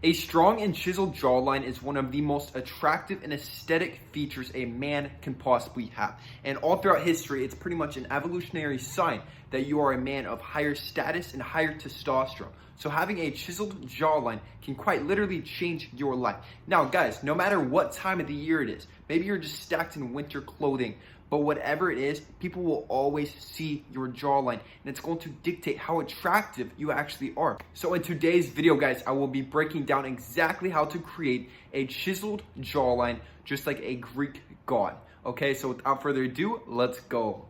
A strong and chiseled jawline is one of the most attractive and aesthetic features a man can possibly have. And all throughout history, it's pretty much an evolutionary sign that you are a man of higher status and higher testosterone. So having a chiseled jawline can quite literally change your life. Now guys, no matter what time of the year it is, maybe you're just stacked in winter clothing, but whatever it is, people will always see your jawline, and it's going to dictate how attractive you actually are. So in today's video, guys, I will be breaking down exactly how to create a chiseled jawline, just like a Greek god. Okay, so without further ado, let's go.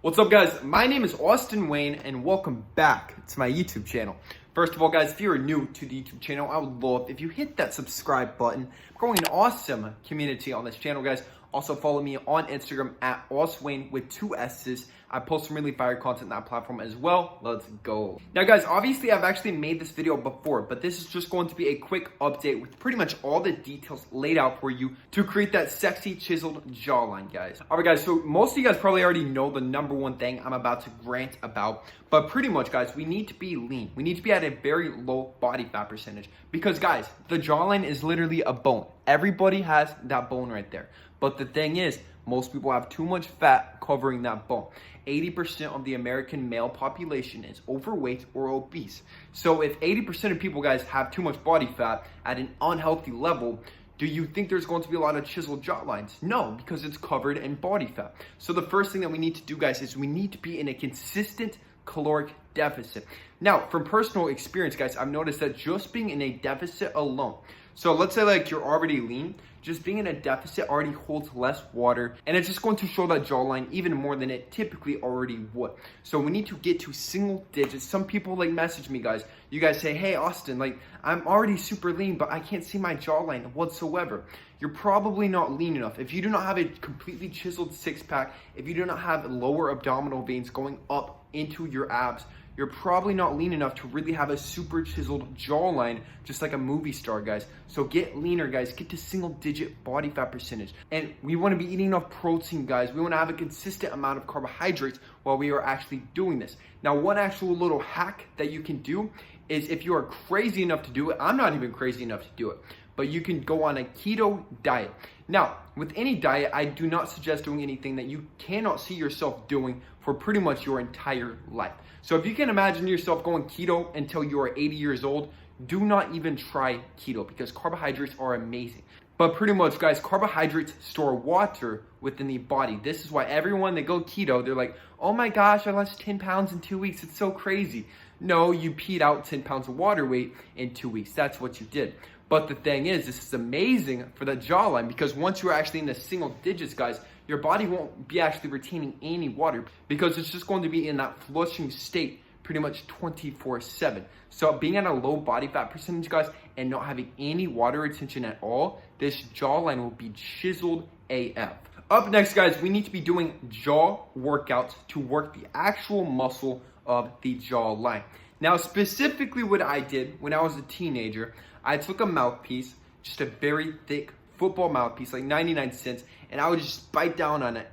What's up, guys? My name is Austin Wayne, and welcome back to my YouTube channel. First of all, guys, if you're new to the YouTube channel, I would love if you hit that subscribe button. I'm growing an awesome community on this channel, guys. Also follow me on Instagram at AusWayne with 2 S's. I post some really fire content on that platform as well. Let's go. Now guys, obviously I've actually made this video before, but this is just going to be a quick update with pretty much all the details laid out for you to create that sexy chiseled jawline, guys. All right, guys, so most of you guys probably already know the number one thing I'm about to rant about, but pretty much, guys, we need to be lean. We need to be at a very low body fat percentage because, guys, the jawline is literally a bone. Everybody has that bone right there. But the thing is, most people have too much fat covering that bone. 80% of the American male population is overweight or obese. So if 80% of people, guys, have too much body fat at an unhealthy level, do you think there's going to be a lot of chiseled jawlines? No, because it's covered in body fat. So the first thing that we need to do, guys, is we need to be in a consistent caloric deficit. Now, from personal experience, guys, I've noticed that just being in a deficit alone, so let's say like you're already lean, just being in a deficit already holds less water, and it's just going to show that jawline even more than it typically already would. So we need to get to single digits. Some people like message me, guys. You guys say, hey Austin, like I'm already super lean, but I can't see my jawline whatsoever. You're probably not lean enough. If you do not have a completely chiseled six-pack, if you do not have lower abdominal veins going up into your abs, you're probably not lean enough to really have a super chiseled jawline, just like a movie star, guys. So get leaner, guys. Get to single digit body fat percentage. And we want to be eating enough protein, guys. We want to have a consistent amount of carbohydrates while we are actually doing this. Now, one actual little hack that you can do is if you are crazy enough to do it, I'm not even crazy enough to do it, but you can go on a keto diet. Now, with any diet, I do not suggest doing anything that you cannot see yourself doing for pretty much your entire life. So if you can imagine yourself going keto until you are 80 years old, do not even try keto because carbohydrates are amazing. But pretty much, guys, carbohydrates store water within the body. This is why everyone that go keto, they're like, oh my gosh, I lost 10 pounds in 2 weeks. It's so crazy. No, you peed out 10 pounds of water weight in 2 weeks. That's what you did. But the thing is, this is amazing for the jawline because once you're actually in the single digits, guys, your body won't be actually retaining any water because it's just going to be in that flushing state pretty much 24/7. So being at a low body fat percentage, guys, and not having any water retention at all, this jawline will be chiseled AF. Up next, guys, we need to be doing jaw workouts to work the actual muscle of the jawline. Now, specifically what I did when I was a teenager, I took a mouthpiece, just a very thick football mouthpiece, like 99 cents, and I would just bite down on it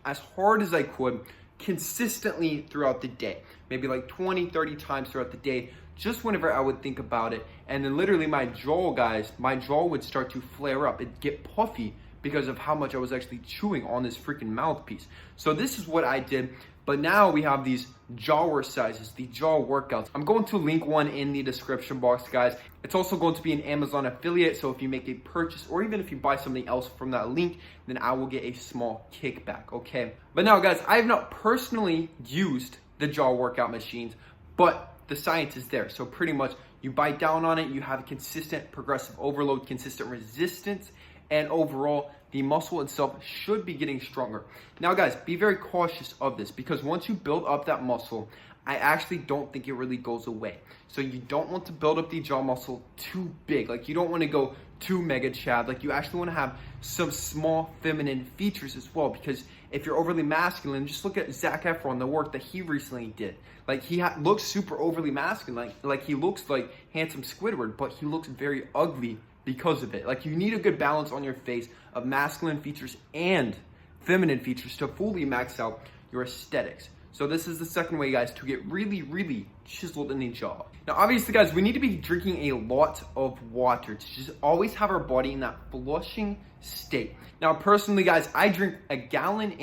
as hard as I could, consistently throughout the day. Maybe like 20, 30 times throughout the day, just whenever I would think about it. And then literally my jaw, guys, my jaw would start to flare up. It'd get puffy because of how much I was actually chewing on this freaking mouthpiece. So this is what I did. But now we have these jaw exercises, the jaw workouts. I'm going to link one in the description box, guys. It's also going to be an Amazon affiliate, so if you make a purchase or even if you buy something else from that link, then I will get a small kickback, okay? But now, guys, I have not personally used the jaw workout machines, but the science is there. So pretty much you bite down on it, you have a consistent progressive overload, consistent resistance, and overall, the muscle itself should be getting stronger. Now, guys, be very cautious of this because once you build up that muscle, I actually don't think it really goes away. So you don't want to build up the jaw muscle too big. Like you don't want to go too mega chad. Like you actually want to have some small feminine features as well, because if you're overly masculine, just look at Zac Efron, the work that he recently did. Like he looks super overly masculine. Like he looks like handsome Squidward, but he looks very ugly because of it. Like you need a good balance on your face of masculine features and feminine features to fully max out your aesthetics. So this is the second way, guys, to get really, really chiseled in the jaw. Now, obviously, guys, we need to be drinking a lot of water to just always have our body in that flushing state. Now, personally, guys, I drink 1.5 gallons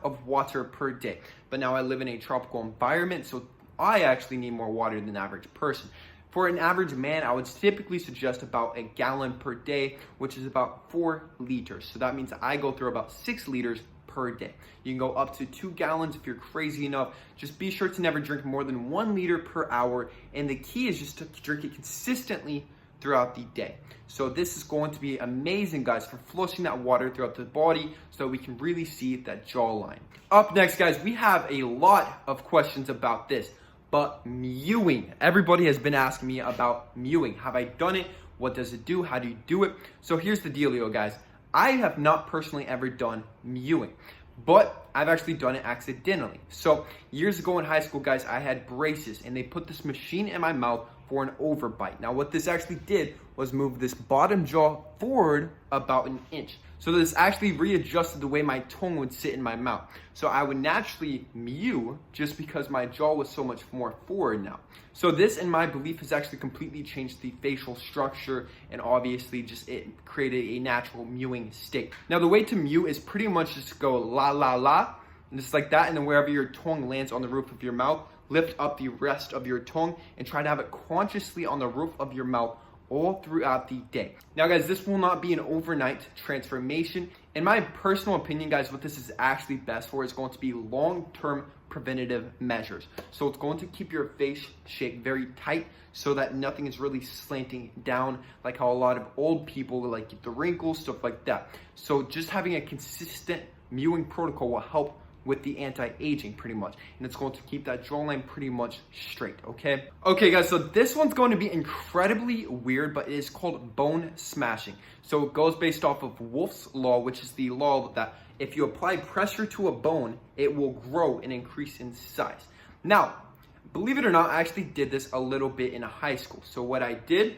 of water per day. But now I live in a tropical environment, so I actually need more water than the average person. For an average man, I would typically suggest about 1 gallon per day, which is about 4 liters. So that means I go through about 6 liters per day. You can go up to 2 gallons if you're crazy enough. Just be sure to never drink more than 1 liter per hour. And the key is just to drink it consistently throughout the day. So this is going to be amazing, guys, for flushing that water throughout the body so we can really see that jawline. Up next, guys, we have a lot of questions about this, but mewing. Everybody has been asking me about mewing. Have I done it? What does it do? How do you do it? So here's the dealio, guys. I have not personally ever done mewing, but I've actually done it accidentally. So years ago in high school, guys, I had braces and they put this machine in my mouth for an overbite. Now what this actually did was move this bottom jaw forward about 1 inch. So this actually readjusted the way my tongue would sit in my mouth. So I would naturally mew just because my jaw was so much more forward now. So this, in my belief, has actually completely changed the facial structure and obviously just it created a natural mewing state. Now the way to mew is pretty much just go la la la, and just like that, and then wherever your tongue lands on the roof of your mouth, lift up the rest of your tongue and try to have it consciously on the roof of your mouth all throughout the day. Now, guys, this will not be an overnight transformation. In my personal opinion, guys, what this is actually best for is going to be long-term preventative measures. So it's going to keep your face shape very tight so that nothing is really slanting down like how a lot of old people like get the wrinkles, stuff like that. So just having a consistent mewing protocol will help with the anti-aging pretty much, and it's going to keep that jawline pretty much straight. Okay, guys, so this one's going to be incredibly weird, but it is called bone smashing. So it goes based off of Wolff's law, which is the law that if you apply pressure to a bone, it will grow and increase in size. Now, believe it or not, I actually did this a little bit in high school. So what I did,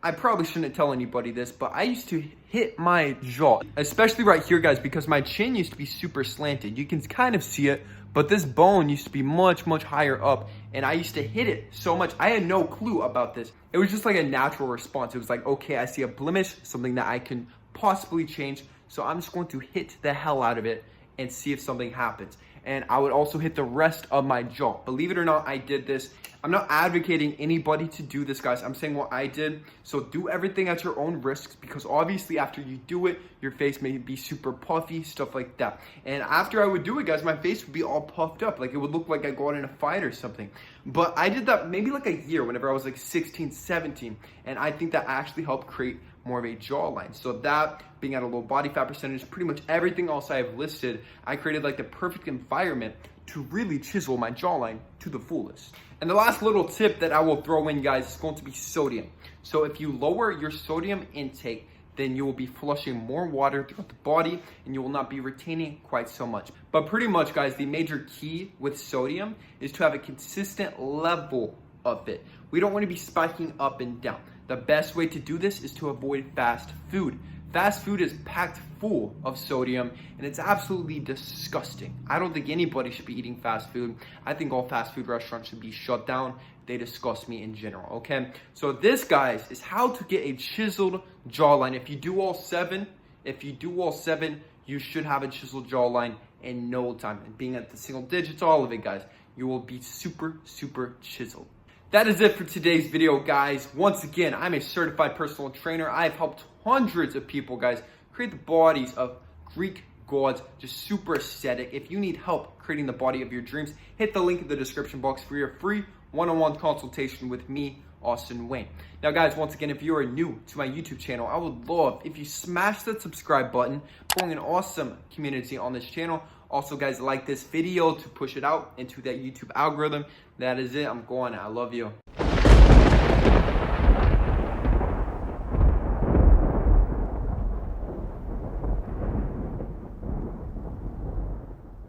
I probably shouldn't tell anybody this, but I used to hit my jaw, especially right here, guys, because my chin used to be super slanted. You can kind of see it, but this bone used to be much, much higher up, and I used to hit it so much. I had no clue about this. It was just like a natural response. It was like, okay, I see a blemish, something that I can possibly change, so I'm just going to hit the hell out of it and see if something happens. And I would also hit the rest of my jaw. Believe it or not, I did this. I'm not advocating anybody to do this, guys. I'm saying what I did. So do everything at your own risks, because obviously after you do it, your face may be super puffy, stuff like that. And after I would do it, guys, my face would be all puffed up. Like it would look like I got in a fight or something. But I did that maybe like a year whenever I was like 16, 17. And I think that actually helped create more of a jawline. So that, being at a low body fat percentage, pretty much everything else I have listed, I created like the perfect environment to really chisel my jawline to the fullest. And the last little tip that I will throw in, guys, is going to be sodium. So if you lower your sodium intake, then you will be flushing more water throughout the body and you will not be retaining quite so much. But pretty much, guys, the major key with sodium is to have a consistent level of it. We don't want to be spiking up and down. The best way to do this is to avoid fast food. Fast food is packed full of sodium and it's absolutely disgusting. I don't think anybody should be eating fast food. I think all fast food restaurants should be shut down. They disgust me in general, okay? So this, guys, is how to get a chiseled jawline. If you do all seven, you should have a chiseled jawline in no time. And being at the single digits, all of it, guys, you will be super, super chiseled. That is it for today's video, guys. Once again, I'm a certified personal trainer. I've helped hundreds of people, guys, create the bodies of Greek gods, just super aesthetic. If you need help creating the body of your dreams, hit the link in the description box for your free one-on-one consultation with me, Austin Wayne. Now, guys, once again, if you are new to my YouTube channel, I would love if you smash that subscribe button. I'm growing an awesome community on this channel. Also, guys, like this video to push it out into that YouTube algorithm. That is it. I'm going. I love you.